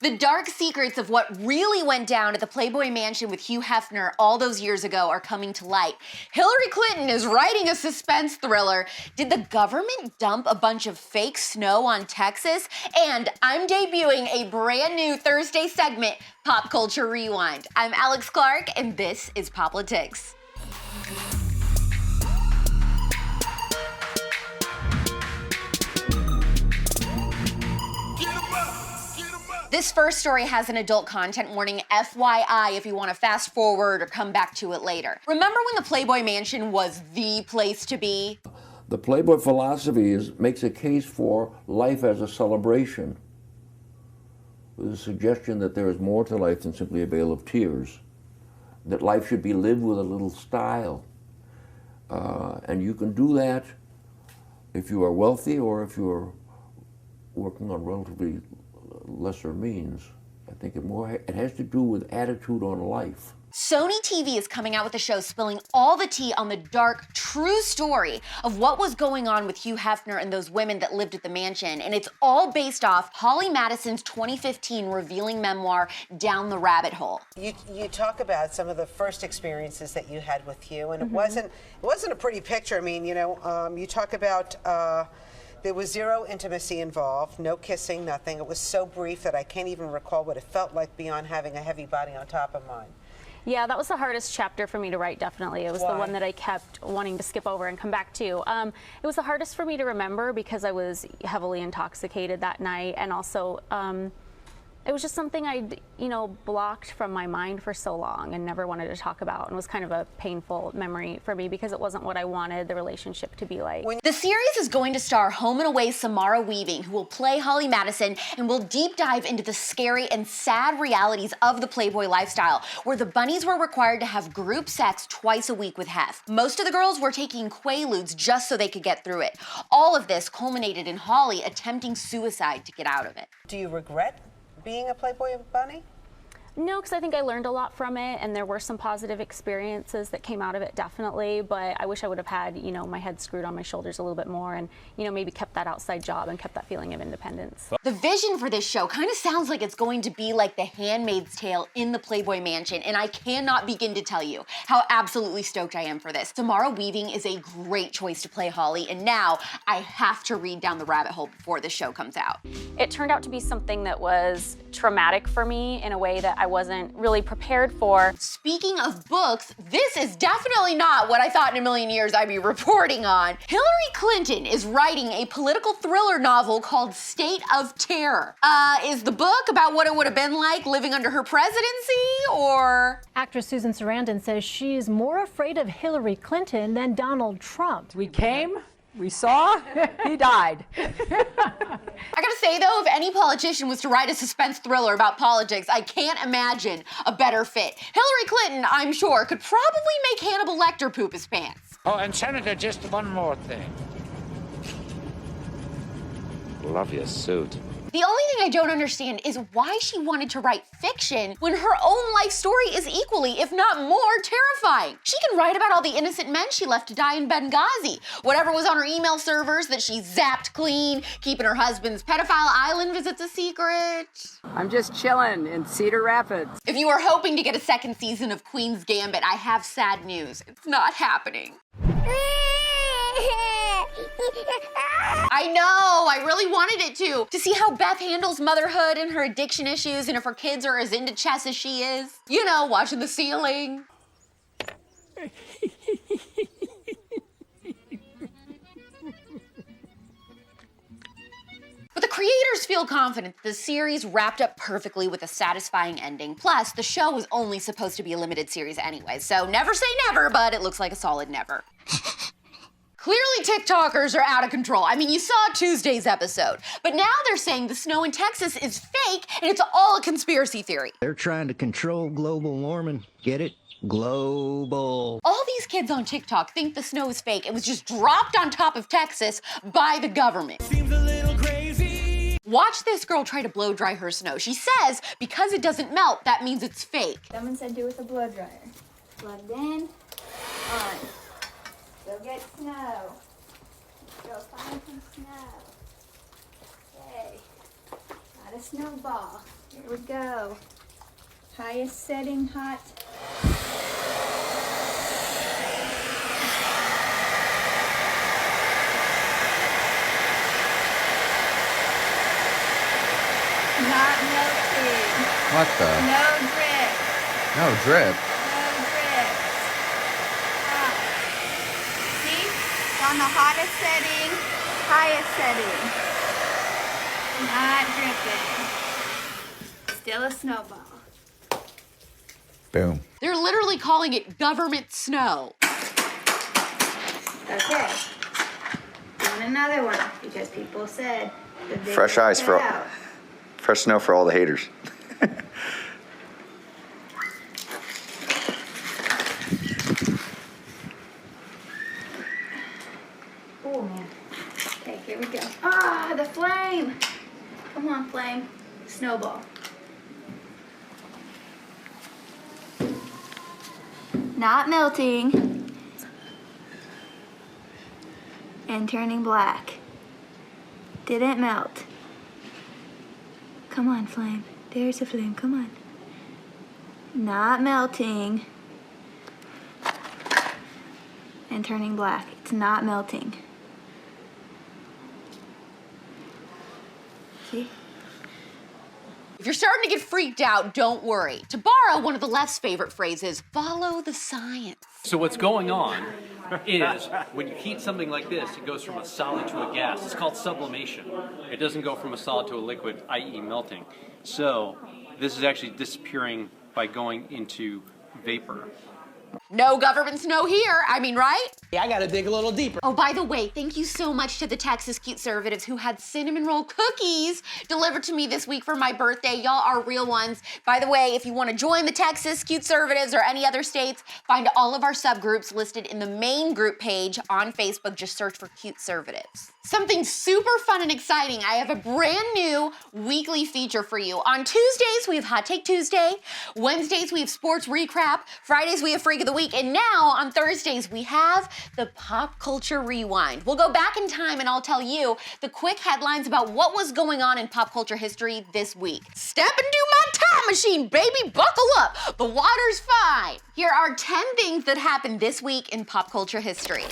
The dark secrets of what really went down at the Playboy Mansion with Hugh Hefner all those years ago are coming to light. Hillary Clinton is writing a suspense thriller. Did the government dump a bunch of fake snow on Texas? And I'm debuting a brand new Thursday segment, Pop Culture Rewind. I'm AlexClark, and this is POPlitics. This first story has an adult content warning, FYI, if you want to fast forward or come back to it later. Remember when the Playboy Mansion was the place to be? The Playboy philosophy makes a case for life as a celebration, with a suggestion that there is more to life than simply a vale of tears, that life should be lived with a little style. And you can do that if you are wealthy or if you are working on relatively lesser means. I think it has to do with attitude on life. Sony TV is coming out with a show spilling all the tea on the dark, true story of what was going on with Hugh Hefner and those women that lived at the mansion. And it's all based off Holly Madison's 2015 revealing memoir, Down the Rabbit Hole. You talk about some of the first experiences that you had with Hugh, and it wasn't a pretty picture. I mean, you talk about there was zero intimacy involved, no kissing, nothing. It was so brief that I can't even recall what it felt like beyond having a heavy body on top of mine. Yeah, that was the hardest chapter for me to write, definitely. It was Why? the one that I kept wanting to skip over and come back to. It was the hardest for me to remember because I was heavily intoxicated that night, and also it was just something I'd, blocked from my mind for so long and never wanted to talk about, and was kind of a painful memory for me because it wasn't what I wanted the relationship to be like. The series is going to star Home and Away's Samara Weaving, who will play Holly Madison, and will deep dive into the scary and sad realities of the Playboy lifestyle, where the bunnies were required to have group sex twice a week with Hef. Most of the girls were taking Quaaludes just so they could get through it. All of this culminated in Holly attempting suicide to get out of it. Do you regret being a Playboy bunny? No, because I think I learned a lot from it, and there were some positive experiences that came out of it, definitely, but I wish I would have had, my head screwed on my shoulders a little bit more and, maybe kept that outside job and kept that feeling of independence. The vision for this show kind of sounds like it's going to be like The Handmaid's Tale in the Playboy Mansion, and I cannot begin to tell you how absolutely stoked I am for this. Samara Weaving is a great choice to play Holly, and now I have to read Down the Rabbit Hole before the show comes out. It turned out to be something that was traumatic for me in a way that I wasn't really prepared for. Speaking of books, this is definitely not what I thought in a million years I'd be reporting on. Hillary Clinton is writing a political thriller novel called State of Terror. Is the book about what it would have been like living under her presidency, or? Actress Susan Sarandon says she's more afraid of Hillary Clinton than Donald Trump. We came, we saw, he died. I gotta say though, if any politician was to write a suspense thriller about politics, I can't imagine a better fit. Hillary Clinton, I'm sure, could probably make Hannibal Lecter poop his pants. Oh, and Senator, just one more thing. Love your suit. The only thing I don't understand is why she wanted to write fiction when her own life story is equally, if not more, terrifying. She can write about all the innocent men she left to die in Benghazi, whatever was on her email servers that she zapped clean, keeping her husband's pedophile island visits a secret. I'm just chilling in Cedar Rapids. If you are hoping to get a second season of Queen's Gambit, I have sad news. It's not happening. I know, I really wanted it to see how Beth handles motherhood and her addiction issues, and if her kids are as into chess as she is. Watching the ceiling. But the creators feel confident the series wrapped up perfectly with a satisfying ending. Plus, the show was only supposed to be a limited series anyway, so never say never, but it looks like a solid never. Clearly TikTokers are out of control. I mean, you saw Tuesday's episode, but now they're saying the snow in Texas is fake and it's all a conspiracy theory. They're trying to control global warming. Get it? Global. All these kids on TikTok think the snow is fake and was just dropped on top of Texas by the government. Seems a little crazy. Watch this girl try to blow dry her snow. She says because it doesn't melt, that means it's fake. Someone said do it with a blow dryer. Plugged in, on. Go get snow. Go find some snow. Okay. Got a snowball. Here we go. Highest setting, hot. Not melting. What the? No drip. No drip. No drip. Hot. See? It's on the hottest setting, highest setting. Not dripping. Still a snowball. Boom. They're literally calling it government snow. Okay. Doing another one because people said that they Fresh ice for out. fresh snow for all the haters. Oh man. Okay, here we go. Ah, the flame. Come on, flame. Snowball. Not melting. And turning black. Didn't melt. Come on, flame. There's a flame. Come on. Not melting. And turning black. It's not melting. See? If you're starting to get freaked out, don't worry. To borrow one of the left's favorite phrases, follow the science. So what's going on is when you heat something like this, it goes from a solid to a gas. It's called sublimation. It doesn't go from a solid to a liquid, i.e. melting. So this is actually disappearing by going into vapor. No government snow here, I mean, right? Yeah, I gotta dig a little deeper. Oh, by the way, thank you so much to the Texas CUTEservatives who had cinnamon roll cookies delivered to me this week for my birthday. Y'all are real ones. By the way, if you want to join the Texas CUTEservatives or any other states, find all of our subgroups listed in the main group page on Facebook. Just search for CUTEservatives. Something super fun and exciting. I have a brand new weekly feature for you. On Tuesdays, we have Hot Take Tuesday. Wednesdays, we have Sports Recap. Fridays, we have Freak of the Week. And now, on Thursdays, we have the Pop Culture Rewind. We'll go back in time and I'll tell you the quick headlines about what was going on in pop culture history this week. Step into my time machine, baby. Buckle up. The water's fine. Here are 10 things that happened this week in pop culture history.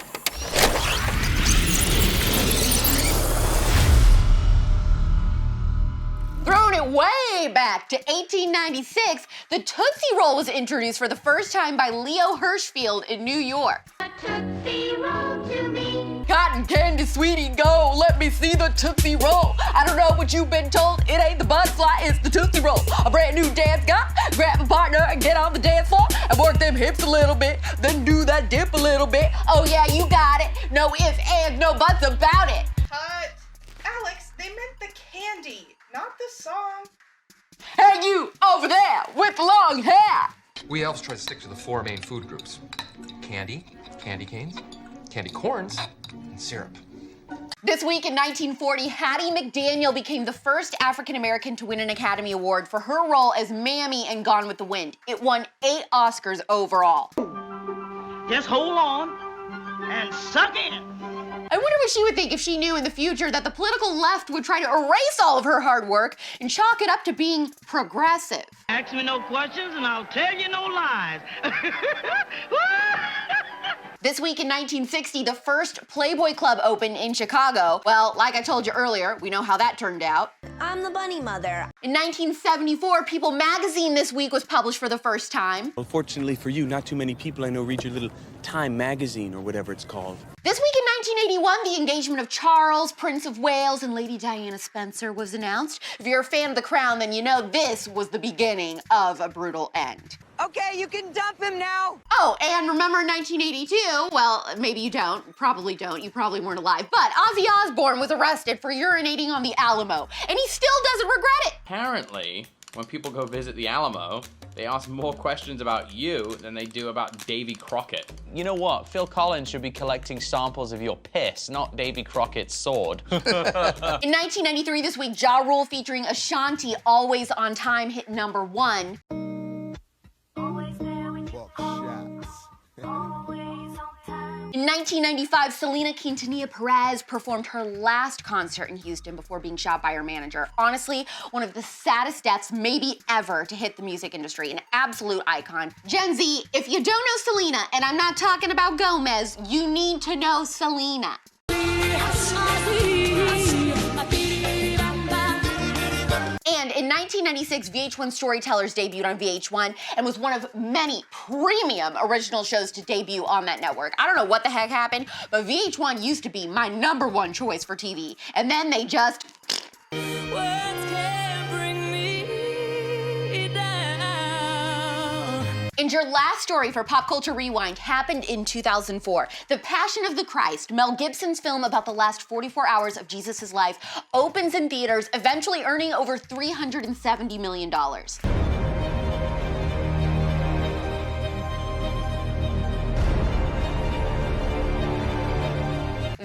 Throwing it way back to 1896, the Tootsie Roll was introduced for the first time by Leo Hirschfield in New York. A Tootsie Roll to me. Cotton candy, sweetie, go, let me see the Tootsie Roll. I don't know what you've been told, it ain't the butterfly, it's the Tootsie Roll. A brand new dance guy, grab a partner and get on the dance floor and work them hips a little bit, then do that dip a little bit. Oh yeah, you got it. No ifs, ands, no buts about it. Cut. Alex, they meant the candy, not the song. Hey you, over there, with long hair. We elves try to stick to the 4 main food groups. Candy, candy canes, candy corns, and syrup. This week in 1940, Hattie McDaniel became the first African-American to win an Academy Award for her role as Mammy in Gone with the Wind. It won 8 Oscars overall. Just hold on and suck in. I wonder what she would think if she knew in the future that the political left would try to erase all of her hard work and chalk it up to being progressive. Ask me no questions and I'll tell you no lies. This week in 1960, the first Playboy Club opened in Chicago. Well, like I told you earlier, we know how that turned out. I'm the bunny mother. In 1974, People magazine this week was published for the first time. Unfortunately for you, not too many people I know read your little Time magazine or whatever it's called. This week in 1981, the engagement of Charles, Prince of Wales, and Lady Diana Spencer was announced. If you're a fan of The Crown, then you know this was the beginning of a brutal end. Okay, you can dump him now. Oh, and remember in 1982, well, maybe you don't, probably don't, you probably weren't alive, but Ozzy Osbourne was arrested for urinating on the Alamo, and he still doesn't regret it. Apparently, when people go visit the Alamo, they ask more questions about you than they do about Davy Crockett. You know what? Phil Collins should be collecting samples of your piss, not Davy Crockett's sword. In 1993 this week, Ja Rule featuring Ashanti, Always on Time, hit #1. In 1995, Selena Quintanilla-Perez performed her last concert in Houston before being shot by her manager. Honestly, one of the saddest deaths maybe ever to hit the music industry, an absolute icon. Gen Z, if you don't know Selena, and I'm not talking about Gomez, you need to know Selena. And in 1996, VH1 Storytellers debuted on VH1 and was one of many premium original shows to debut on that network. I don't know what the heck happened, but VH1 used to be my #1 choice for TV. And then they just... And your last story for Pop Culture Rewind happened in 2004. The Passion of the Christ, Mel Gibson's film about the last 44 hours of Jesus' life, opens in theaters, eventually earning over $370 million.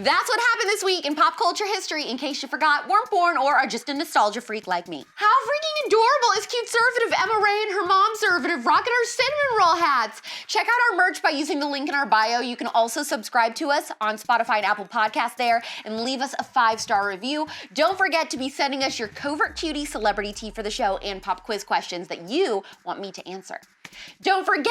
That's what happened this week in pop culture history, in case you forgot, weren't born, or are just a nostalgia freak like me. How freaking adorable is CUTEservative Emma Ray and her mom-servative rocking our cinnamon roll hats? Check out our merch by using the link in our bio. You can also subscribe to us on Spotify and Apple Podcasts there and leave us a 5-star review. Don't forget to be sending us your covert cutie celebrity tea for the show and pop quiz questions that you want me to answer. Don't forget,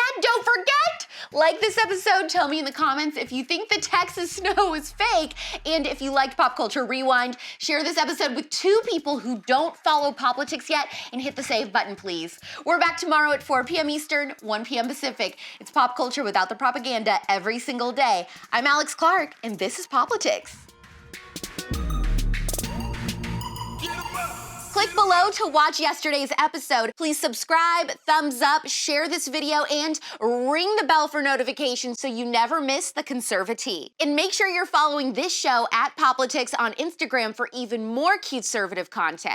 like this episode, tell me in the comments if you think the Texas snow is fake, and if you liked Pop Culture Rewind, share this episode with 2 people who don't follow POPlitics yet, and hit the save button, please. We're back tomorrow at 4 p.m. Eastern, 1 p.m. Pacific. It's pop culture without the propaganda every single day. I'm AlexClark, and this is POPlitics. Click below to watch yesterday's episode. Please subscribe, thumbs up, share this video, and ring the bell for notifications so you never miss the conservative. And make sure you're following this show at POPlitics on Instagram for even more CUTEservative content.